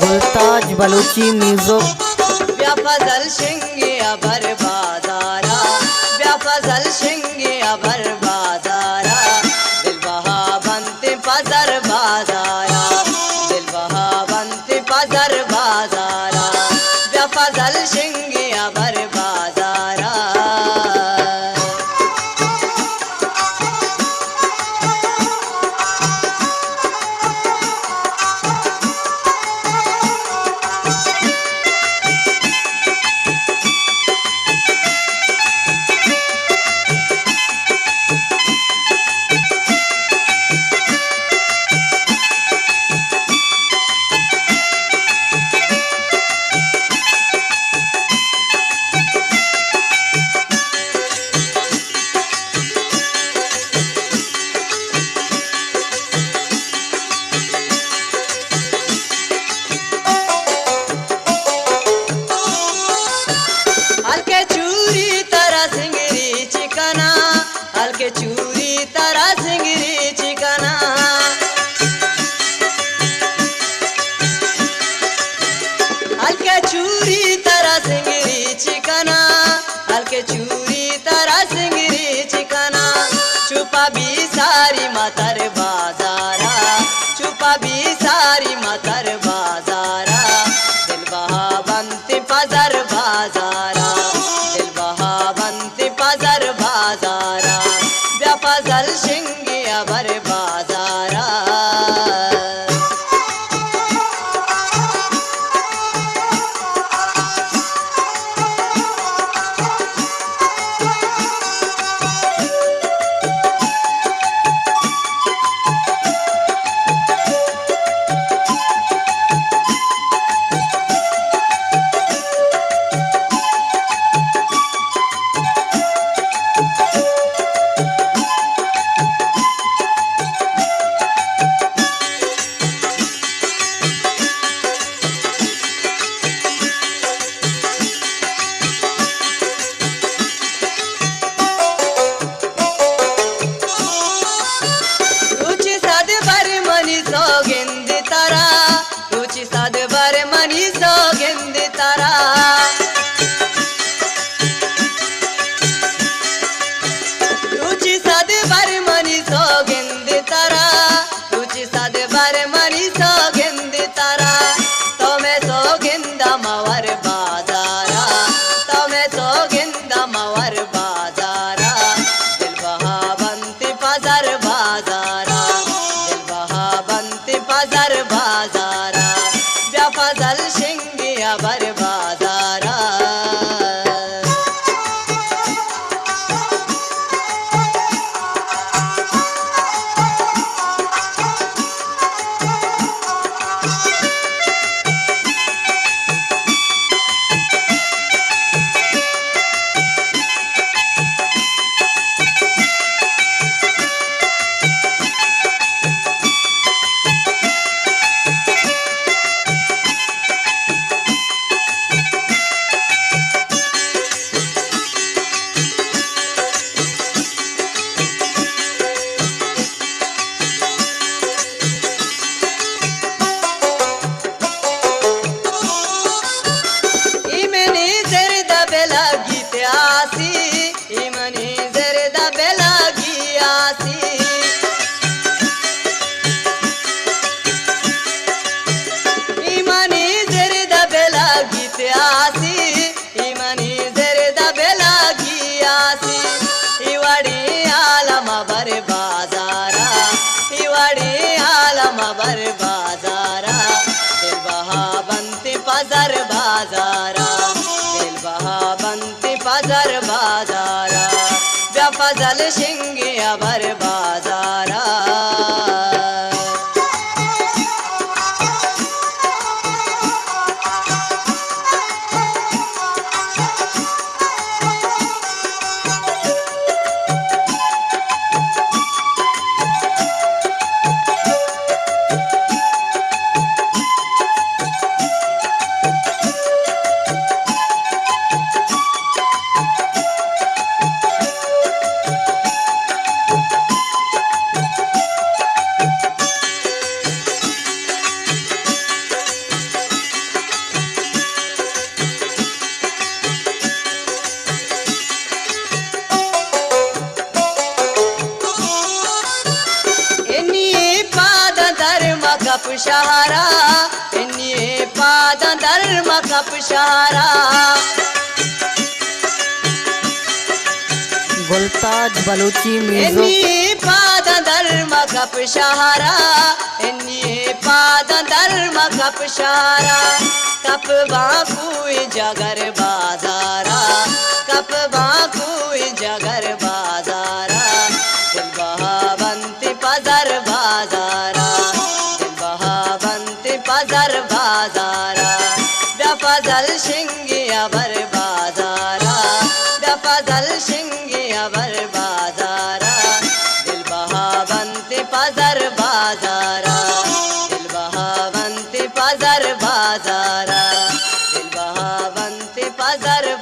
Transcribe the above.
गुलताज Balochi music. ब्या फजल शिंगे अबर बाजारा, ब्या फजल शिंगे अबर बाजारा, दिल बहा बनते पजर बाजारा, दिल बहा बनते पजर बाजारा, ब्या फजल शिंगे अबर बाजारा। हल्के चूरी तरह सिंगरी चिकना, हल्के चूरी तरह सिंगरी चिकना, हल्के चूरी तरह सिंगरी चिकना, हल्के चूरी तरह सिंगरी चिकना, छुपा भी सारी मातर बाजारा, छुपा भी सारी मातर बाजारा, दिल बहा बनते पजर बाजारा, दिल बहा बनते पजर बाजारा, ब्या फजल शिंगे अबर बाजारा। तुझी साद बर मनी सोगिंद तारा, तुझी साद बर मनी सोगिंद तारा, तुझी साद बर मनी सोगिंद तारा, तुझी साद बर मनी सोगिंद तारा, तुम्हें सोगिंदा मवर बाजारा, तुम्हें सोगिंदा मवर बाजारा, दिल बहा बनते पजर बाजारा, दिल बहा बनते पजर बाजारा, ब्या फजल शिंगे अबर बाजारा। फजल शिंगिया भर बाजारा कपशहारा इन्हीं पाद धर्म कपशहारा गुलताज बलूची म्यूजिक इन्हीं पाद धर्म कपशहारा इन्हीं पाद धर्म कपशहारा कप बाकुई जगर बाजारा कप बाकुई जगर बाजारा दिल बहावंती पजर बाजारा पजर बाजारा बेफजल शिंगिया भर बाजारा बेफजल शिंगिया भर बाजारा दिल बहावंती पजर बाजारा दिल बहावंती पजर बाजारा दिल बहावंती पजर